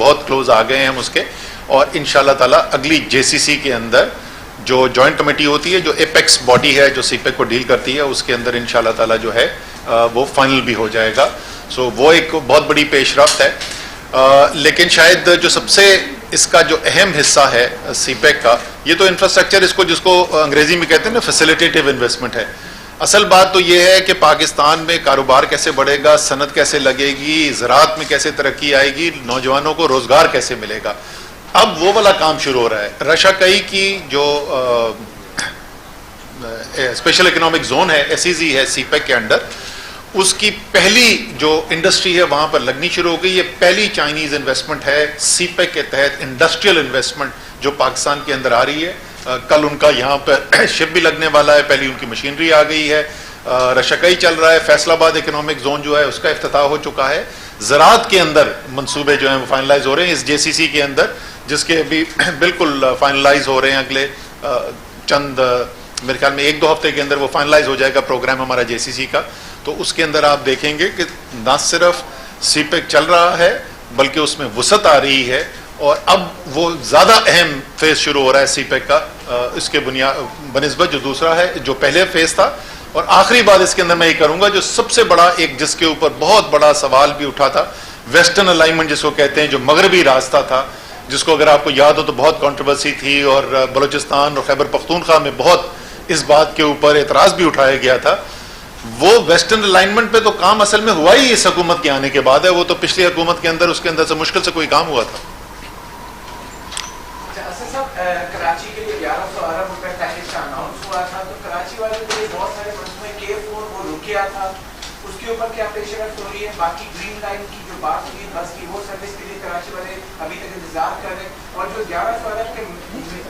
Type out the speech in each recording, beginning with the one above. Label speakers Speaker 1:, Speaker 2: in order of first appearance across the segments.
Speaker 1: बहुत क्लोज आ गए हैं हम उसके, और इंशाल्लाह ताला अगली जेसीसी के अंदर जो जॉइंट कमेटी होती है, जो एपेक्स बॉडी है जो सीपेक को डील करती है, उसके अंदर इंशाल्लाह ताला जो है वो फाइनल भी हो जाएगा। सो वो एक बहुत बड़ी पेशरफ्त है। लेकिन शायद जो सबसे इसका जो अहम हिस्सा है सीपेक का, ये तो इंफ्रास्ट्रक्चर इसको जिसको अंग्रेजी में कहते हैं ना फैसिलिटेटिव इन्वेस्टमेंट है। असल बात तो ये है कि पाकिस्तान में कारोबार कैसे बढ़ेगा, सनत कैसे लगेगी, ज़राअत में कैसे तरक्की आएगी, नौजवानों को रोजगार कैसे मिलेगा। अब वो वाला काम शुरू हो रहा है। रशाकई की जो स्पेशल इकोनॉमिक जोन है, एसईजी है सीपेक के अंडर, उसकी पहली जो इंडस्ट्री है वहां पर लगनी शुरू हो गई। ये पहली चाइनीज इन्वेस्टमेंट है सीपेक के तहत, इंडस्ट्रियल इन्वेस्टमेंट जो पाकिस्तान के अंदर आ रही है। कल उनका यहाँ पर शिप भी लगने वाला है, पहली उनकी मशीनरी आ गई है। रशाकई चल रहा है, फैसलाबाद इकोनॉमिक जोन जो है उसका इफ्तिताह हो चुका है। ज़राअत के अंदर मंसूबे जो हैं वो फाइनलाइज हो रहे हैं इस जेसीसी के अंदर, जिसके अभी बिल्कुल फाइनलाइज हो रहे हैं। अगले चंद मेरे ख्याल में 1-2 हफ्ते के अंदर वो फाइनलाइज हो जाएगा प्रोग्राम हमारा जेसीसी का। तो उसके अंदर आप देखेंगे कि न सिर्फ सीपेक चल रहा है बल्कि उसमें वसअत आ रही है, और अब वो ज़्यादा अहम फेज शुरू हो रहा है सीपेक का इसके बनिस्बत जो दूसरा है, जो पहले फेज था। और आखिरी बात इसके अंदर मैं ये करूंगा, जो सबसे बड़ा एक जिसके ऊपर बहुत बड़ा सवाल भी उठा था, वेस्टर्न अलाइनमेंट जिसको कहते हैं, जो मगरबी रास्ता था, जिसको अगर आपको याद हो तो बहुत कंट्रोवर्सी थी, और बलूचिस्तान और खैबर पख्तूनख्वा में बहुत इस बात के ऊपर एतराज भी उठाया गया था। वो वेस्टर्न अलाइनमेंट पे तो काम असल में हुआ ही इस हुकूमत के आने के बाद है। वो तो पिछली हुकूमत के अंदर उसके अंदर से मुश्किल से कोई काम हुआ था।
Speaker 2: कराची के लिए 1100 अरब रुपए पैकेज का अनाउंस हुआ था, तो कराची वाले के लिए बहुत सारे मंसूबे K4 वो रुक गया था, उसके ऊपर क्या पेशरफ्त हो रही है? बाकी ग्रीन लाइन की जो बात हुई बस की, वो सर्विस के लिए कराची वाले अभी तक इंतजार कर रहे हैं। और जो 1100 अरब के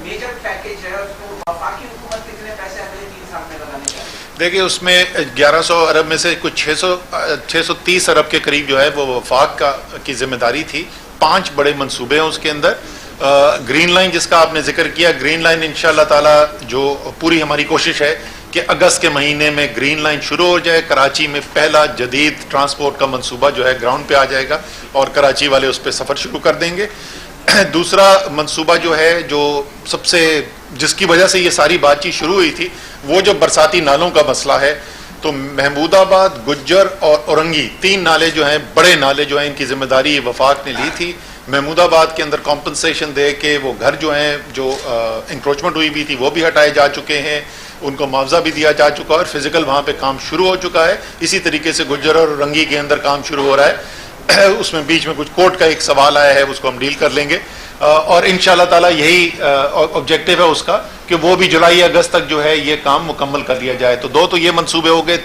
Speaker 2: मेजर पैकेज है उसको वफाकी हुकूमत कितने पैसे अगले 3 साल में लगाने का?
Speaker 1: देखिए, उसमें 1100 अरब में से कुछ 630 अरब के करीब जो है वो वफाक की जिम्मेदारी थी। 5 बड़े मंसूबे हैं उसके अंदर। ग्रीन लाइन जिसका आपने जिक्र किया, ग्रीन लाइन इंशाल्लाह ताला जो पूरी हमारी कोशिश है कि अगस्त के महीने में ग्रीन लाइन शुरू हो जाए। कराची में पहला जदीद ट्रांसपोर्ट का मंसूबा जो है ग्राउंड पे आ जाएगा और कराची वाले उस पर सफ़र शुरू कर देंगे। दूसरा मंसूबा जो है, जो सबसे जिसकी वजह से ये सारी बातचीत शुरू हुई थी, वो जो बरसाती नालों का मसला है। तो महमूदाबाद, गुज्जर और औरंगी 3 नाले जो हैं, बड़े नाले जो हैं, इनकी जिम्मेदारी वफाक ने ली थी। महमूदाबाद के अंदर कॉम्पनसेशन दे के वो घर जो हैं, जो इंक्रोचमेंट हुई भी थी, वो भी हटाए जा चुके हैं, उनको मुआवजा भी दिया जा चुका है और फिजिकल वहाँ पे काम शुरू हो चुका है। इसी तरीके से गुज्जर और औरंगी के अंदर काम शुरू हो रहा है। उसमें बीच में कुछ कोर्ट का एक सवाल आया है, उसको हम डील कर लेंगे। और इंशाल्लाह ताला यही ऑब्जेक्टिव है उसका कि वो भी जुलाई अगस्त तक जो है ये काम मुकम्मल कर लिया जाए। तो 2 तो ये मंसूबे हो गए।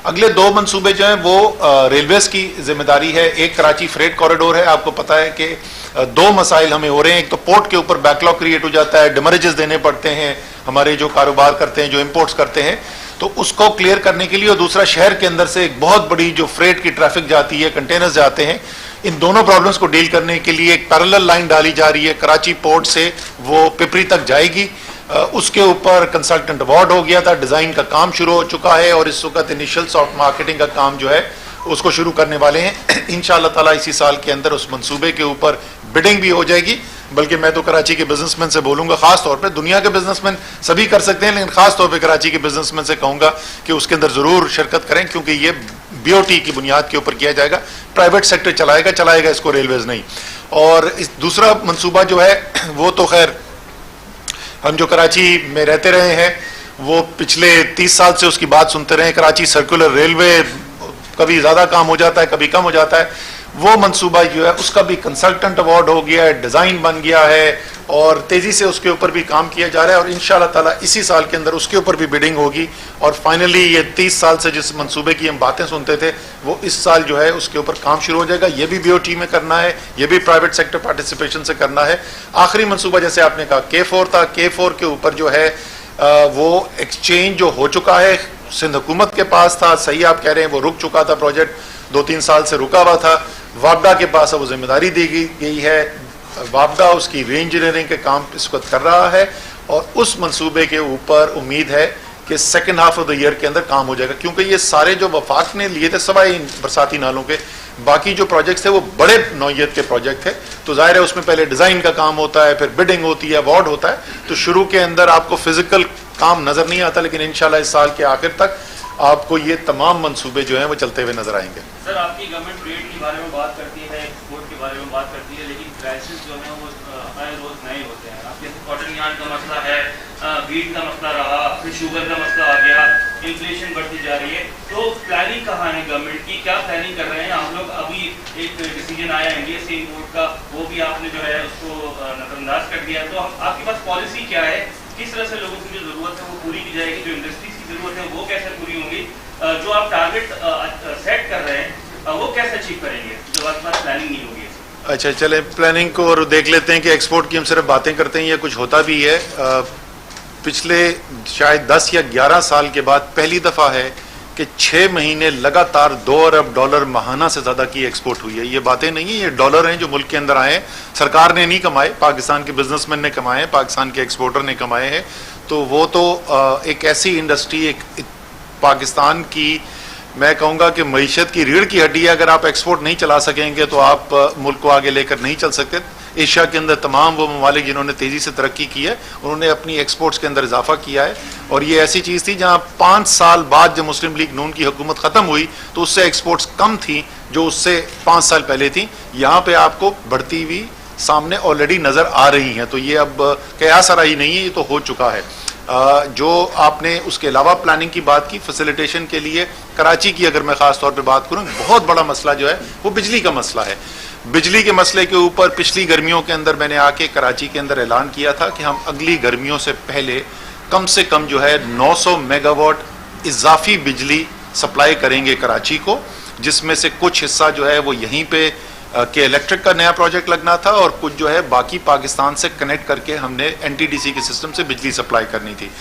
Speaker 1: अगले 2 मंसूबे जो हैं वो रेलवेज की जिम्मेदारी है। एक कराची फ्रेट कॉरिडोर है। आपको पता है कि 2 मसाइल हमें हो रहे हैं। एक तो पोर्ट के ऊपर बैकलॉग क्रिएट हो जाता है, डिमरेजेस देने पड़ते हैं हमारे जो कारोबार करते हैं, जो इंपोर्ट्स करते हैं, तो उसको क्लियर करने के लिए। और दूसरा, शहर के अंदर से एक बहुत बड़ी जो फ्रेट की ट्रैफिक जाती है, कंटेनर्स जाते हैं, इन दोनों प्रॉब्लम्स को डील करने के लिए एक पैरेलल लाइन डाली जा रही है। कराची पोर्ट से वो पिपरी तक जाएगी। उसके ऊपर कंसल्टेंट अवार्ड हो गया था, डिजाइन का काम शुरू हो चुका है और इस वक्त इनिशियल सॉफ्ट मार्केटिंग का काम जो है उसको शुरू करने वाले हैं। इंशाल्लाह ताला इसी साल के अंदर उस मंसूबे के ऊपर बिडिंग भी हो जाएगी। बल्कि मैं तो कराची के बिजनेसमैन से बोलूंगा, खास तौर पे, दुनिया के बिजनेसमैन सभी कर सकते हैं लेकिन खास तौर पे कराची के बिजनेसमैन से कहूंगा कि उसके अंदर जरूर शिरकत करें, क्योंकि ये बीओटी की बुनियाद के ऊपर किया जाएगा। प्राइवेट सेक्टर चलाएगा इसको, रेलवेज नहीं। और इस दूसरा मंसूबा जो है वो तो खैर हम जो कराची में रहते रहे हैं वो पिछले 30 साल से उसकी बात सुनते रहे। कराची सर्कुलर रेलवे, कभी ज्यादा काम हो जाता है, कभी कम हो जाता है। वो मंसूबा जो है उसका भी कंसल्टेंट अवार्ड हो गया है, डिजाइन बन गया है और तेजी से उसके ऊपर भी काम किया जा रहा है। और इंशाल्लाह ताला इसी साल के अंदर उसके ऊपर भी बिडिंग होगी और फाइनली ये 30 साल से जिस मंसूबे की हम बातें सुनते थे वो इस साल जो है उसके ऊपर काम शुरू हो जाएगा। ये भी बीओटी में करना है, ये भी प्राइवेट सेक्टर पार्टिसिपेशन से करना है। आखिरी मंसूबा जैसे आपने कहा K4 था, K4 के ऊपर जो है वो एक्सचेंज जो हो चुका है, सिंध हुकूमत के पास था। सही आप कह रहे हैं, वो रुक चुका था, प्रोजेक्ट 2-3 साल से रुका हुआ था। वापडा के पास अब वो जिम्मेदारी दी गई है। वापडा उसकी री इंजीनियरिंग के काम इस वक्त कर रहा है और उस मंसूबे के ऊपर उम्मीद है कि second half of the year के अंदर काम हो जाएगा, क्योंकि ये सारे जो वफाक ने लिए थे सवाई बरसाती नालों के, बाकी जो प्रोजेक्ट्स थे वो बड़े नौयत के प्रोजेक्ट थे, तो जाहिर है उसमें पहले डिजाइन का काम होता है, फिर बिडिंग होती है, अवार्ड होता है, तो शुरू के अंदर आपको फिजिकल काम नजर नहीं आता, लेकिन इंशाल्लाह इस साल के आखिर तक आपको ये तमाम मंसूबे जो हैं वो चलते हुए नजर आएंगे।
Speaker 3: सर, आपकी गवर्नमेंट ट्रेड के बारे में बात करती है, एक्सपोर्ट के बारे में बात करती है, लेकिन क्राइसिस जो है वो हर रोज नए होते हैं। आप जैसे कॉटन यार्ड का मसला है, वीट का मसला रहा, फिर शुगर का मसला आ गया, इन्फ्लेशन बढ़ती जा रही है, तो प्लानिंग कहाँ है गवर्नमेंट की? क्या प्लानिंग कर रहे हैं आप लोग? अभी एक डिसीजन आया इंडिया से इम्पोर्ट का, वो भी आपने जो है उसको नजरअंदाज कर दिया, तो आपके पास पॉलिसी क्या है? किस तरह से लोगों की जो जरूरत है वो पूरी की जाएगी? जो इंडस्ट्रीज की जरूरत है वो कैसे पूरी होंगी? जो आप टारगेट सेट कर रहे हैं वो कैसे अचीव करेंगे जब आपके पास प्लानिंग नहीं होगी? अच्छा,
Speaker 1: चले प्लानिंग को और देख लेते हैं कि एक्सपोर्ट की हम सिर्फ बातें करते हैं या कुछ होता भी है। पिछले शायद 10 या 11 साल के बाद पहली दफा है कि 6 महीने लगातार $2 अरब माहाना से ज्यादा की एक्सपोर्ट हुई है। ये बातें नहीं है, ये डॉलर हैं जो मुल्क के अंदर आए हैं, सरकार ने नहीं कमाए, पाकिस्तान के बिजनेसमैन ने कमाए हैं, पाकिस्तान के एक्सपोर्टर ने कमाए हैं। तो वो तो एक ऐसी इंडस्ट्री, एक पाकिस्तान की मैं कहूँगा कि मईशत की रीढ़ की हड्डी है। अगर आप एक्सपोर्ट नहीं चला सकेंगे तो आप मुल्क को आगे लेकर नहीं चल सकते। एशिया के अंदर तमाम वो ममालिक जिन्होंने तेज़ी से तरक्की की है उन्होंने अपनी एक्सपोर्ट्स के अंदर इजाफा किया है, और ये ऐसी चीज़ थी जहाँ 5 साल बाद जब मुस्लिम लीग नून की हुकूमत ख़त्म हुई तो उससे एक्सपोर्ट्स कम थी जो उससे 5 साल पहले थी। यहाँ पे आपको बढ़ती हुई सामने ऑलरेडी नज़र आ रही हैं, तो ये अब कयास आराई नहीं है, ये तो हो चुका है। जो आपने उसके अलावा प्लानिंग की बात की, फैसिलिटेशन के लिए कराची की अगर मैं खास तौर पे बात करूं, बहुत बड़ा मसला जो है वो बिजली का मसला है। बिजली के मसले के ऊपर पिछली गर्मियों के अंदर मैंने आके कराची के अंदर ऐलान किया था कि हम अगली गर्मियों से पहले कम से कम जो है 900 मेगावाट इजाफी बिजली सप्लाई करेंगे कराची को, जिसमें से कुछ हिस्सा जो है वो यहीं पे के इलेक्ट्रिक का नया प्रोजेक्ट लगना था और कुछ जो है बाकी पाकिस्तान से कनेक्ट करके हमने एनटीडीसी के सिस्टम से बिजली सप्लाई करनी थी।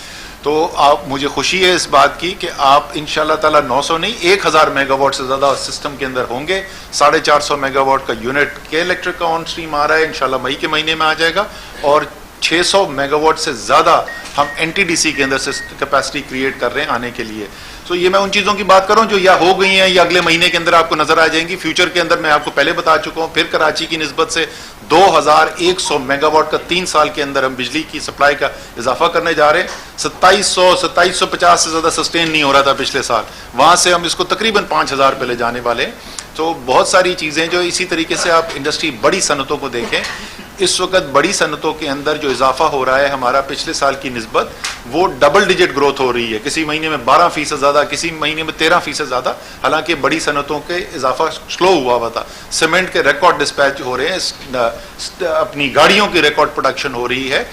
Speaker 1: तो आप मुझे खुशी है इस बात की कि आप इंशाल्लाह ताला 900 नहीं 1000 मेगावाट से ज़्यादा सिस्टम के अंदर होंगे। 450 मेगावाट का यूनिट के इलेक्ट्रिक का ऑन स्ट्रीम आ रहा है, इंशाल्लाह मई के महीने में आ जाएगा, और 600 मेगावाट से ज़्यादा हम एनटीडीसी के अंदर से कैपेसिटी क्रिएट कर रहे हैं आने के लिए। तो ये मैं उन चीज़ों की बात कर रहा हूँ जो या हो गई हैं या अगले महीने के अंदर आपको नजर आ जाएंगी। फ्यूचर के अंदर मैं आपको पहले बता चुका हूँ, फिर कराची की निस्बत से 2100 मेगावाट का 3 साल के अंदर हम बिजली की सप्लाई का इजाफा करने जा रहे हैं। 2750 से ज़्यादा सस्टेन नहीं हो रहा था पिछले साल, वहाँ से हम इसको तकरीबन 5000 पे ले जाने वाले हैं। तो बहुत सारी चीज़ें जो इसी तरीके से आप इंडस्ट्री बड़ी सनतों को देखें, इस वक्त बड़ी सनतों के अंदर जो इजाफा हो रहा है हमारा पिछले साल की निस्बत, वो डबल डिजिट ग्रोथ हो रही है। किसी महीने में 12% ज़्यादा, किसी महीने में 13% ज़्यादा, हालांकि बड़ी सनतों के इजाफा स्लो हुआ था। सीमेंट के रिकॉर्ड डिस्पैच हो रहे हैं, अपनी गाड़ियों की रिकॉर्ड प्रोडक्शन हो रही है।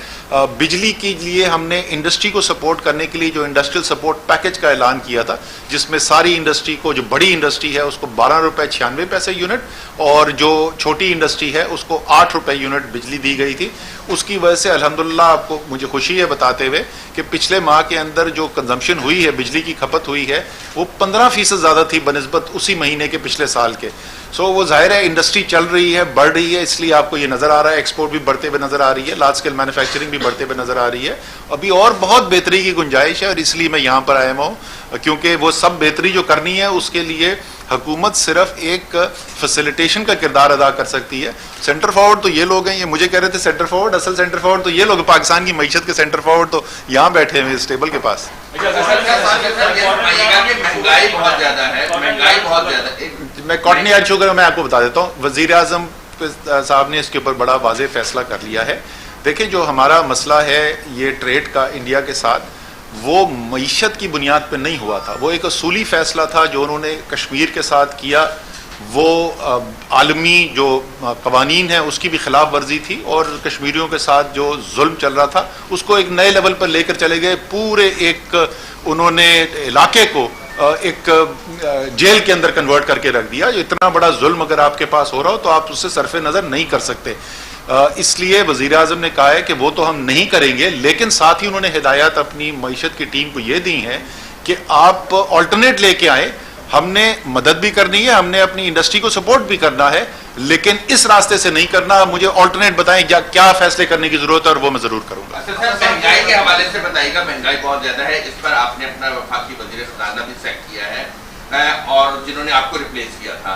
Speaker 1: बिजली के लिए हमने इंडस्ट्री को सपोर्ट करने के लिए जो इंडस्ट्रियल सपोर्ट पैकेज का ऐलान किया था, जिसमें सारी इंडस्ट्री को, जो बड़ी इंडस्ट्री है उसको ₹12.96 यूनिट, और जो छोटी इंडस्ट्री है उसको ₹8 यूनिट बिजली दी गई थी। उसकी वजह से अल्हम्दुलिल्लाह आपको मुझे खुशी है बताते हुए कि पिछले माह के अंदर जो कंजम्पशन हुई है, बिजली की खपत हुई है, वो 15% ज़्यादा थी बनिस्बत उसी महीने के पिछले साल के। सो वो जाहिर है इंडस्ट्री चल रही है, बढ़ रही है, इसलिए आपको ये नज़र आ रहा है। एक्सपोर्ट भी बढ़ते हुए नज़र आ रही है, लार्ज स्केल मैन्युफैक्चरिंग भी बढ़ते हुए नज़र आ रही है। अभी और बहुत बेहतरी की गुंजाइश है, और इसलिए मैं यहाँ पर आया हूँ, क्योंकि वो सब बेहतरी जो करनी है उसके लिए हुकूमत सिर्फ एक फैसिलिटेशन का किरदार अदा कर सकती है। सेंटर फॉरवर्ड तो ये लोग हैं, ये मुझे कह रहे थे सेंटर फॉरवर्ड, असल सेंटर फॉरवर्ड तो ये लोग, पाकिस्तान की मईशत के सेंटर फॉरवर्ड तो यहाँ बैठे हुए इस टेबल के पास।
Speaker 4: महंगाई बहुत ज्यादा है, महंगाई बहुत ज्यादा है।
Speaker 1: मैं कॉटन यार्ड शुगर मैं आपको बता देता हूँ, वजीर आजम साहब ने इसके ऊपर बड़ा वाज़ेह फैसला कर लिया है। देखिए, जो हमारा मसला है ये ट्रेड का इंडिया के साथ, वो मईशत की बुनियाद पर नहीं हुआ था, वो एक असूली फैसला था जो उन्होंने कश्मीर के साथ किया। वो आलमी जो कवानीन है उसकी भी खिलाफ वर्जी थी, और कश्मीरियों के साथ जो जुल्म चल रहा था उसको एक नए लेवल पर लेकर चले गए। पूरे एक उन्होंने इलाके को एक जेल के अंदर कन्वर्ट करके रख दिया। जो इतना बड़ा जुल्म अगर आपके पास हो रहा हो तो आप उससे सरफे नज़र नहीं कर सकते। इसलिए वज़ीर आज़म ने कहा है कि वो तो हम नहीं करेंगे, लेकिन साथ ही उन्होंने हिदायत अपनी मईशत की टीम को ये दी है कि आप ऑल्टरनेट लेके आए। हमने मदद भी करनी है, हमने अपनी इंडस्ट्री को सपोर्ट भी करना है, लेकिन इस रास्ते से नहीं करना। मुझे ऑल्टरनेट बताएं क्या फैसले करने की जरूरत है, और वो मैं जरूर करूंगा।
Speaker 4: महंगाई के हवाले से बताइएगा, महंगाई बहुत ज्यादा है, इस पर आपने अपना वफाकी वज़ीर ख़ज़ाना भी सेट किया है, और जिन्होंने आपको रिप्लेस किया था,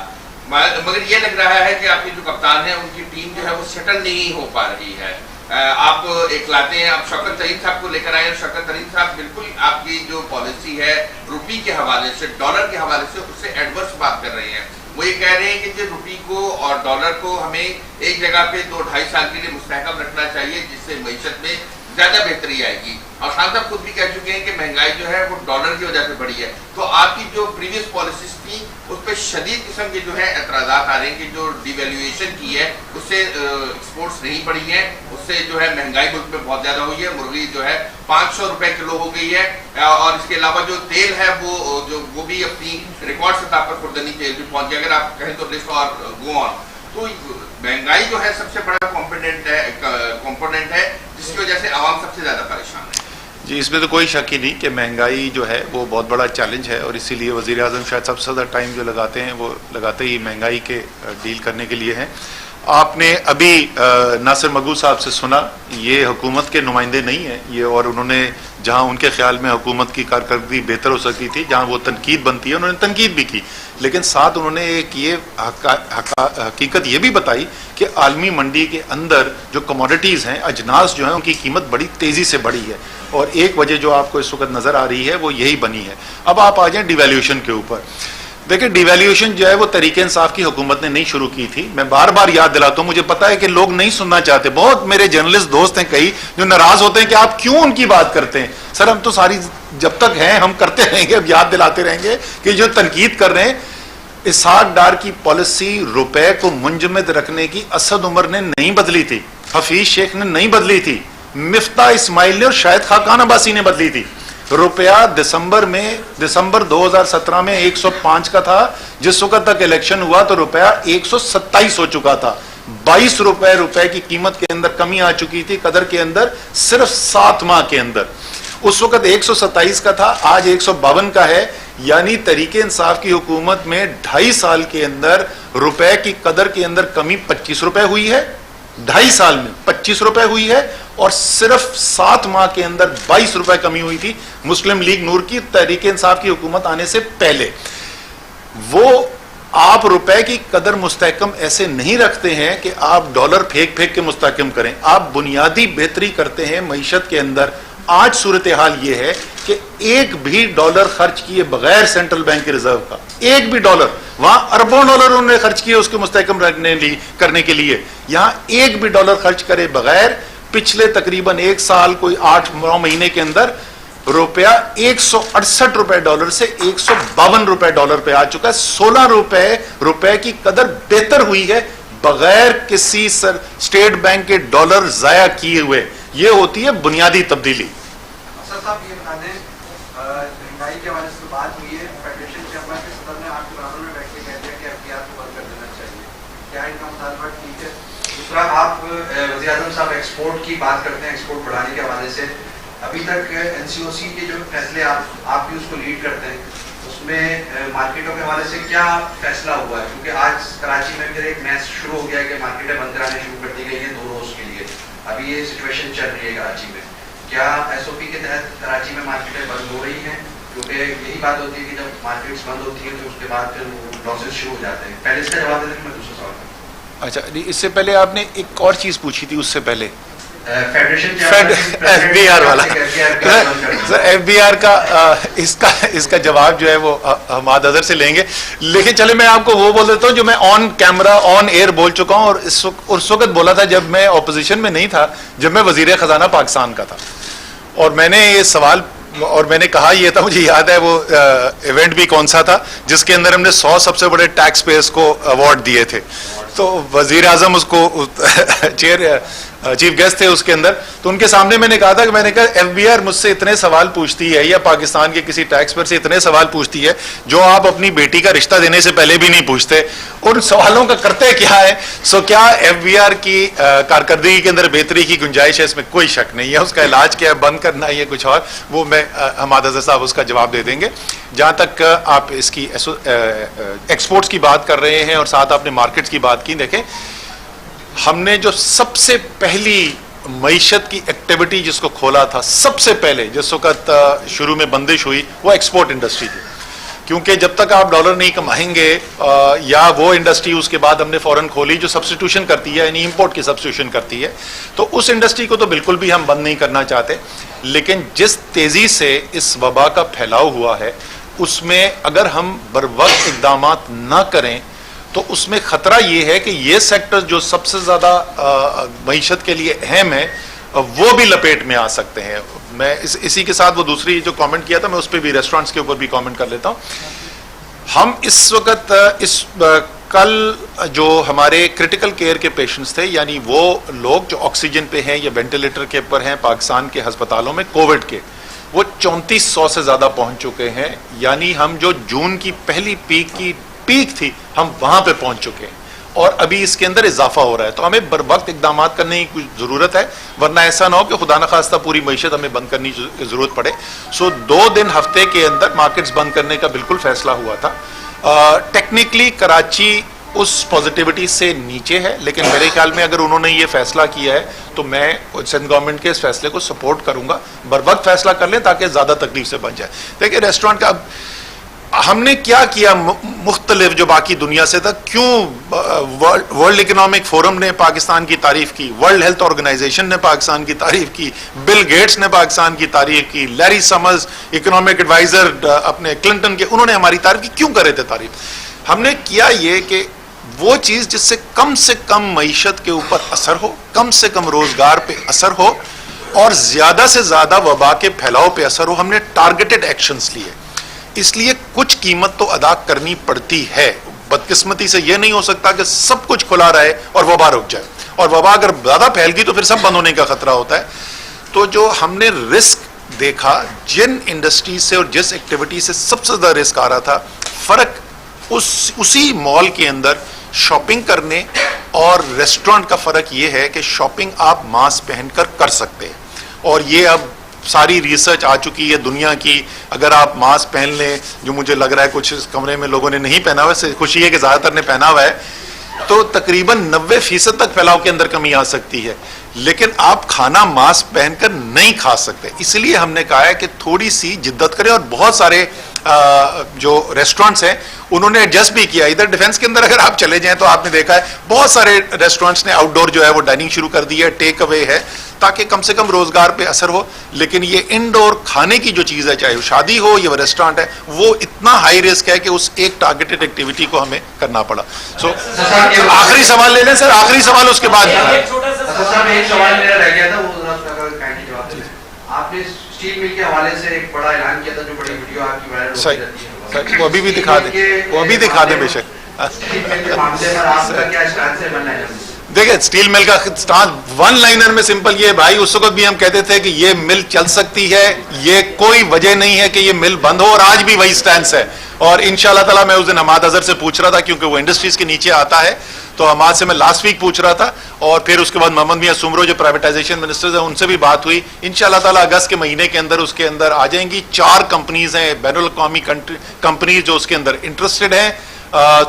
Speaker 4: मगर ये लग रहा है कि आपके जो कप्तान है उनकी टीम जो है वो सेटल नहीं हो पा रही है। आप एक लाते हैं, आप शौकत तरीन साहब को लेकर आए, शौकत तरीन साहब बिल्कुल आपकी जो पॉलिसी है रुपये के हवाले से, डॉलर के हवाले से, उससे एडवर्स बात कर रहे हैं। वो ये कह रहे हैं कि जो रुपये को और डॉलर को हमें एक जगह पे 2-2.5 साल के लिए मुस्तहकम रखना चाहिए, जिससे मईशत में ज्यादा बेहतरी आएगी। और खान साहब खुद भी कह चुके हैं कि महंगाई जो है वो डॉलर की वजह से बढ़ी है। तो आपकी जो प्रीवियस पॉलिसीज थी उस पर शदीद किस्म के जो है एतराज़ात आ रहे हैं कि जो डिवैल्यूएशन की है उससे एक्सपोर्ट्स नहीं बढ़ी हैं, उससे जो है महंगाई मुल्क में बहुत ज्यादा हुई है। मुर्गी जो है 500 रुपए किलो हो गई है, और इसके अलावा जो तेल है वो भी अपनी रिकॉर्ड सतह पर खुर्दनी तेल भी पहुंच गया। अगर आप कहें तो लिस्ट और गो ऑन, तो महंगाई जो है सबसे बड़ा कंपोनेंट है जिसकी वजह से आवाम सबसे ज्यादा परेशान है।
Speaker 1: जी, इसमें तो कोई शक ही नहीं कि महंगाई जो है वो बहुत बड़ा चैलेंज है, और इसीलिए वज़ीर आज़म शायद सबसे ज़्यादा टाइम जो लगाते हैं वो लगाते ही महंगाई के डील करने के लिए हैं। आपने अभी नासिर मगू साहब से सुना, ये हुकूमत के नुमाइंदे नहीं हैं ये, और उन्होंने जहां उनके ख्याल में हुकूमत की कारकर्दगी बेहतर हो सकती थी, जहां वो तनकीद बनती है, उन्होंने तनकीद भी की, लेकिन साथ उन्होंने एक ये हकीकत ये भी बताई कि आलमी मंडी के अंदर जो कमोडिटीज़ हैं, अजनास जो हैं, उनकी कीमत बड़ी तेज़ी से बढ़ी है, और एक वजह जो आपको इस वक्त नज़र आ रही है वो यही बनी है। अब आप आ जाएं डिवैल्यूएशन के ऊपर। देखिए, डिवैल्यूएशन जो है वो तरीके इंसाफ की हुकूमत ने नहीं शुरू की थी। मैं बार बार याद दिलाता हूं, मुझे पता है कि लोग नहीं सुनना चाहते, बहुत मेरे जर्नलिस्ट दोस्त हैं कई जो नाराज होते हैं कि आप क्यों उनकी बात करते हैं। सर, हम तो सारी जब तक हैं हम करते रहेंगे, अब याद दिलाते रहेंगे कि जो तनकीद कर रहे हैं, इसहाक डार की पॉलिसी रुपए को मुंजमद रखने की असद उमर ने नहीं बदली थी, हफीज शेख ने नहीं बदली थी, मिफ्ता इस्माइल ने और शायद खाकान अब्बासी ने बदली थी। रुपया दिसंबर 2017 में 105 का था, जिस वक्त तक इलेक्शन हुआ तो रुपया 127 हो चुका था। 22 रुपए की कीमत के अंदर कमी आ चुकी थी, कदर के अंदर सिर्फ 7 माह के अंदर। उस वक्त 127 का था, आज 152 का है, यानी तरीके इंसाफ की हुकूमत में 2.5 साल के अंदर रुपए की कदर के अंदर कमी 25 रुपए हुई है। 2.5 साल में 25 रुपए हुई है, और सिर्फ 7 माह के अंदर 22 रुपए कमी हुई थी मुस्लिम लीग नूर की तरीके इंसाफ की हुकूमत आने से पहले। वो आप रुपए की कदर मुस्तहकम ऐसे नहीं रखते हैं कि आप डॉलर फेंक फेंक के मुस्तहकम करें, आप बुनियादी बेहतरी करते हैं मईशत के अंदर। आज सूरत हाल यह है कि एक भी डॉलर खर्च किए बगैर सेंट्रल बैंक के रिजर्व का, एक भी डॉलर, वहां अरबों डॉलर उन्होंने खर्च किए उसके मुस्तहकम करने के लिए, यहां एक भी डॉलर खर्च करे बगैर पिछले तकरीबन 1 साल कोई 8-9 महीने के अंदर रुपया 168 रुपए डॉलर से 152 रुपए डॉलर पे आ चुका है। 16 रुपए की कदर बेहतर हुई है बगैर किसी स्टेट बैंक के डॉलर जाया किए हुए। ये होती है बुनियादी तब्दीली।
Speaker 5: सर साहब, ये बता दें, महंगाई के हवाले से बात हुई है, फेडरेशन चैम्बर के सदर ने आपके बराबर में बैठ के कह दिया कि एफडीआर को बंद कर देना चाहिए, क्या इनका मुतालबा ठीक है? दूसरा, आप वज़ीर आज़म साहब एक्सपोर्ट की बात करते हैं, एक्सपोर्ट बढ़ाने के हवाले से अभी तक एनसीओसी के जो फैसले आप भी उसको लीड करते हैं, उसमें मार्केटों के हवाले से क्या फैसला हुआ है? क्योंकि आज कराची में फिर एक मैच शुरू हो गया है कि मार्केटें बंद कराने शुरू कर दी गई हैं 2 रोज के लिए। अभी ये सिचुएशन चल रही है कराची में, क्या एसओपी के तहत कराची में मार्केटें बंद हो रही हैं? क्योंकि यही बात होती है कि जब मार्केट्स बंद होती हैं तो उसके बाद फिर लॉसेस शुरू हो जाते हैं। पहले इसका जवाब देते हैं, मैं दूसरा सवाल।
Speaker 1: अच्छा, इससे पहले आपने एक और चीज पूछी थी, उससे पहले
Speaker 5: एफबीआर
Speaker 1: वाला। एफबीआर का इसका जवाब जो है वो हमाद अजहर से लेंगे, लेकिन चले मैं आपको वो बोल देता हूँ जो मैं ऑन कैमरा ऑन एयर बोल चुका हूँ, और उस वक्त बोला था जब मैं ऑपोजिशन में नहीं था, जब मैं वजीर खजाना पाकिस्तान का था, और मैंने ये सवाल और मैंने कहा ये था, मुझे याद है वो इवेंट भी कौन सा था जिसके अंदर हमने 100 सबसे बड़े टैक्स पेयर्स को अवार्ड दिए थे, तो वजीर आजम उसको चीफ गेस्ट थे उसके अंदर, तो उनके सामने मैंने कहा था कि मैंने कहा एफबीआर मुझसे इतने सवाल पूछती है या पाकिस्तान के किसी टैक्स पेयर से इतने सवाल पूछती है जो आप अपनी बेटी का रिश्ता देने से पहले भी नहीं पूछते, उन सवालों का करते क्या है? सो क्या एफबीआर की कारकर्दगी के अंदर बेहतरी की गुंजाइश है? इसमें कोई शक नहीं है। उसका इलाज क्या है, बंद करना है, कुछ और, वो मैं हमाद अजहर साहब उसका जवाब दे देंगे। जहां तक आप इसकी एक्सपोर्ट्स की बात कर रहे हैं और साथ आपने मार्केट्स की बात की, देखें हमने जो सबसे पहली मईशत की एक्टिविटी जिसको खोला था सबसे पहले जिस वक्त शुरू में बंदिश हुई, वो एक्सपोर्ट इंडस्ट्री थी। क्योंकि जब तक आप डॉलर नहीं कमाएंगे या वो इंडस्ट्री उसके बाद हमने फौरन खोली जो सब्स्टिट्यूशन करती है, यानी इंपोर्ट की सब्स्टिट्यूशन करती है, तो उस इंडस्ट्री को तो बिल्कुल भी हम बंद नहीं करना चाहते। लेकिन जिस तेजी से इस वबा का फैलाव हुआ है उसमें अगर हम बरवक्त इकदाम ना करें तो उसमें खतरा ये है कि ये सेक्टर जो सबसे ज्यादा मईशत के लिए अहम है वो भी लपेट में आ सकते हैं। मैं इसी के साथ वो दूसरी जो कमेंट किया था मैं उस पर भी, रेस्टोरेंट्स के ऊपर भी कमेंट कर लेता हूं। हम इस वक्त कल जो हमारे क्रिटिकल केयर के पेशेंट्स थे, यानी वो लोग जो ऑक्सीजन पे हैं या वेंटिलेटर के ऊपर हैं पाकिस्तान के अस्पतालों में कोविड के, वो 3400 से ज्यादा पहुंच चुके हैं। यानी हम जो जून की पहली पीक थी हम वहां पे पहुंच चुके हैं और अभी इसके अंदर इजाफा हो रहा है। तो हमें बर वक्त इकदाम करने की कुछ जरूरत है, वरना ऐसा ना हो कि खुदा न खास्ता पूरी मईशत हमें बंद करने की जरूरत पड़े। सो 2 दिन हफ्ते के अंदर मार्केट्स बंद करने का बिल्कुल फैसला हुआ था। टेक्निकली कराची उस पॉजिटिविटी से नीचे है, लेकिन मेरे ख्याल में अगर उन्होंने ये फैसला किया है तो मैं सिंध गवर्नमेंट के इस फैसले को सपोर्ट करूंगा। बर वक्त फैसला कर लें ताकि ज्यादा तकलीफ से बच जाए। देखिए रेस्टोरेंट का हमने क्या किया मुख्तलिफ जो बाकी दुनिया से था, क्यों वर्ल्ड इकोनॉमिक फोरम ने पाकिस्तान की तारीफ की, वर्ल्ड हेल्थ ऑर्गेनाइजेशन ने पाकिस्तान की तारीफ की, बिल गेट्स ने पाकिस्तान की तारीफ की, लैरी समर्स इकोनॉमिक एडवाइजर अपने क्लिंटन के, उन्होंने हमारी तारीफ की। क्यों कर रहे थे तारीफ? हमने किया ये कि वो चीज जिससे कम मईशत के ऊपर असर हो, कम से कम रोजगार पे असर हो और ज्यादा से ज्यादा वबा के फैलाव पे असर हो, हमने टारगेटेड एक्शंस लिए। इसलिए कुछ कीमत तो अदा करनी पड़ती है। बदकिस्मती से यह नहीं हो सकता कि सब कुछ खुला रहे और वबा रुक जाए, और वबा अगर ज्यादा फैल गई तो फिर सब बंद होने का खतरा होता है। तो जो हमने रिस्क देखा, जिन इंडस्ट्री से और जिस एक्टिविटी से सबसे ज्यादा रिस्क आ रहा था, फर्क उसी मॉल के अंदर शॉपिंग करने और रेस्टोरेंट का फर्क यह है कि शॉपिंग आप मास्क पहनकर कर सकते हैं, और ये अब सारी रिसर्च आ चुकी है दुनिया की। अगर आप मास्क पहन लें, जो मुझे लग रहा है कुछ इस कमरे में लोगों ने नहीं पहना हुआ है, खुशी है कि ज्यादातर ने पहना हुआ है, तो तकरीबन 90% तक फैलाव के अंदर कमी आ सकती है। लेकिन आप खाना मास्क पहनकर नहीं खा सकते। इसलिए हमने कहा है कि थोड़ी सी जिद्दत करें, और बहुत सारे जो रेस्टोरेंट्स हैं उन्होंने एडजस्ट भी किया। इधर डिफेंस के अंदर अगर आप चले जाएं तो आपने देखा है बहुत सारे रेस्टोरेंट्स ने आउटडोर जो है वो डाइनिंग शुरू कर दी है, टेक अवे है, ताकि कम से कम रोजगार पे असर हो। लेकिन ये इनडोर खाने की जो चीज है, चाहे वो शादी हो या रेस्टोरेंट है, वो इतना हाई रिस्क है कि उस एक टारगेटेड एक्टिविटी को हमें करना पड़ा। सो आखिरी सवाल ले लें सर, आखिरी सवाल उसके बाद।
Speaker 5: एक सवाल मेरा रह गया था, वो जवाब दीजिए। आपने स्टील मिल के हवाले से एक बड़ा ऐलान किया था, जो बड़ी वीडियो आपकी वायरल होती रहती है,
Speaker 1: वो अभी भी दिखा दें, वो अभी दिखा दें बेशक।
Speaker 5: स्टील मिल के मामले पर आपका क्या स्टैंड है बनना है?
Speaker 1: देखिए स्टील मिल का स्टांस वन लाइनर में सिंपल ये भाई, उस वक्त भी हम कहते थे कि ये मिल चल सकती है, ये कोई वजह नहीं है कि ये मिल बंद हो, और आज भी वही स्टैंस है। और इंशाल्लाह ताला मैं उस दिन हमाद अजहर से पूछ रहा था, क्योंकि वो इंडस्ट्रीज के नीचे आता है, तो हमाद से मैं लास्ट वीक पूछ रहा था, और फिर उसके बाद मोहम्मद मियां सुमरो जो प्राइवेटाइजेशन मिनिस्टर है उनसे भी बात हुई। इंशाल्लाह ताला अगस्त के महीने के अंदर उसके अंदर आ जाएंगी। 4 कंपनीज हैं बैनुल अक़वामी कंपनीज जो उसके अंदर इंटरेस्टेड हैं।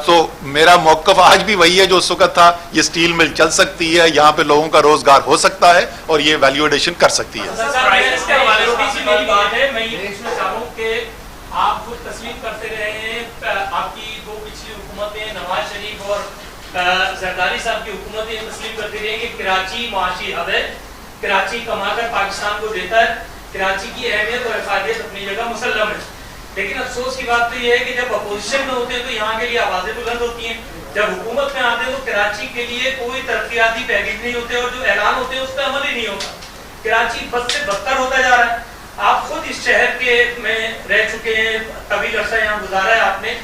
Speaker 1: तो मेरा मौक़िफ़ आज भी वही है जो उस वक्त था, ये स्टील मिल चल सकती है, यहाँ पे लोगों का रोजगार हो सकता है और ये वैल्यू एडिशन कर सकती है।
Speaker 6: आप खुद तस्लीम करते रहे हैं, आपकी 2 पिछली हुकूमतें नवाज शरीफ और जरदारी साहब की हुकूमतें तस्लीम करती रही कि कराची मुआशी हब है, कराची कमाकर पाकिस्तान को देता है, कराची की अहमियत और इफादियत अपनी जगह मुसल्लम है। लेकिन अफसोस की बात तो यह है कि जब अपोजिशन में होते हैं तो यहाँ के लिए आवाजें बुलंद होती हैं, जब हुकूमत में आते हैं तो कराची के लिए कोई तरक्याती पैकेज नहीं होते और जो ऐलान होते हैं उस पर अमल ही नहीं होता। कराची बद से बदतर होता जा रहा है। आप खुद इस शहर के में रह चुके हैं, तवील अर्सा यहाँ गुजारा है आपने,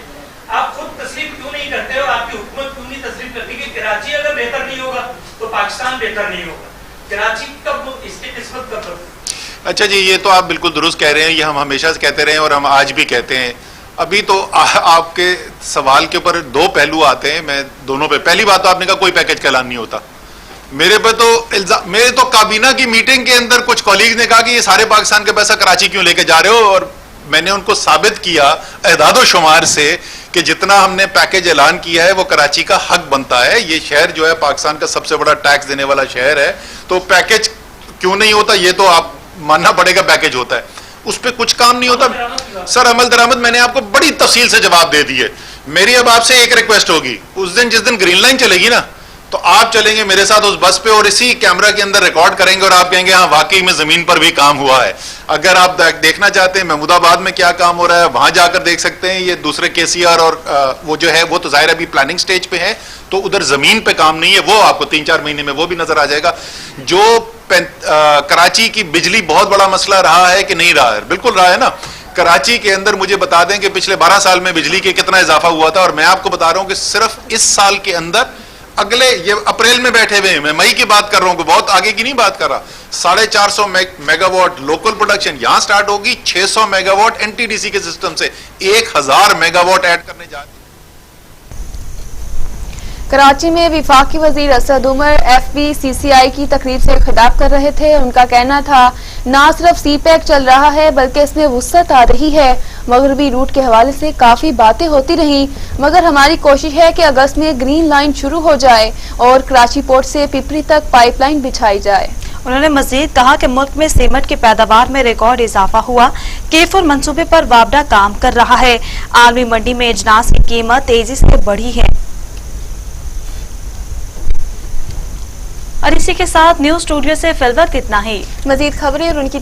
Speaker 6: आप खुद तस्लीम क्यों नहीं करते और आपकी हुकूमत क्यों नहीं तस्लीम करती कि कराची अगर बेहतर नहीं होगा तो पाकिस्तान बेहतर नहीं होगा? कराची कब इसकी किस्मत कब होगी?
Speaker 1: अच्छा जी, ये तो आप बिल्कुल दुरुस्त कह रहे हैं, ये हम हमेशा से कहते रहे और हम आज भी कहते हैं। अभी तो आपके सवाल के ऊपर 2 पहलू आते हैं, मैं दोनों पे। पहली बात तो आपने कहा कोई पैकेज का ऐलान नहीं होता। मेरे तो काबीना की मीटिंग के अंदर कुछ कॉलीग ने कहा कि ये सारे पाकिस्तान का पैसा कराची क्यों लेके जा रहे हो, और मैंने उनको साबित किया एदादो शुमार से कि जितना हमने पैकेज ऐलान किया है वो कराची का हक बनता है। ये शहर जो है पाकिस्तान का सबसे बड़ा टैक्स देने वाला शहर है, तो पैकेज क्यों नहीं होता ये तो आप मानना पड़ेगा, पैकेज होता है। उस पर कुछ काम नहीं होता। सर अमल दरामद मैंने आपको बड़ी तफसील से जवाब दे दिए। मेरी अब आपसे एक रिक्वेस्ट होगी, उस दिन जिस दिन ग्रीन लाइन चलेगी ना, तो आप चलेंगे मेरे साथ उस बस पे और इसी कैमरा के अंदर रिकॉर्ड करेंगे और आप कहेंगे हाँ वाकई में जमीन पर भी काम हुआ है। अगर आप देखना चाहते हैं महमूदाबाद में क्या काम हो रहा है, वहां जाकर देख सकते हैं। ये दूसरे केसीआर और वो जो है वो तो जाहिर अभी प्लानिंग स्टेज पे है, तो उधर जमीन पे काम नहीं है, वो आपको 3-4 महीने में वो भी नजर आ जाएगा। जो कराची की बिजली बहुत बड़ा मसला रहा है कि नहीं रहा है, बिल्कुल रहा है ना। कराची के अंदर मुझे बता दें कि पिछले 12 साल में बिजली के कितना इजाफा हुआ था, और मैं आपको बता रहा हूं कि सिर्फ इस साल के अंदर, अगले ये अप्रैल में बैठे हुए हैं, मैं मई की बात कर रहा हूं, बहुत आगे की नहीं बात कर रहा, 450 मेगावाट लोकल प्रोडक्शन यहां स्टार्ट होगी, 600 मेगावाट एनटीडीसी के सिस्टम से 1000 मेगावाट ऐड करने जा रही है।
Speaker 7: कराची में वफाकी वजीर असद उमर FVCCI की तकरीब से खिताब कर रहे थे। उनका कहना था ना सिर्फ CPEC चल रहा है बल्कि इसमें वुसअत आ रही है। मगरबी रूट के हवाले से काफी बातें होती रही, मगर हमारी कोशिश है कि अगस्त में ग्रीन लाइन शुरू हो जाए और कराची पोर्ट से पिपरी तक पाइपलाइन बिछाई जाए।
Speaker 8: उन्होंने मजीद कहा कि मुल्क में सीमेंट की पैदावार में रिकॉर्ड इजाफा हुआ। केफुर मंसूबे पर वापडा काम कर रहा है। आलमी मंडी में अजनास की कीमत तेजी से बढ़ी है। और इसी के साथ न्यूज स्टूडियो से फिलहाल इतना ही।
Speaker 7: मजीद खबरें और उनकी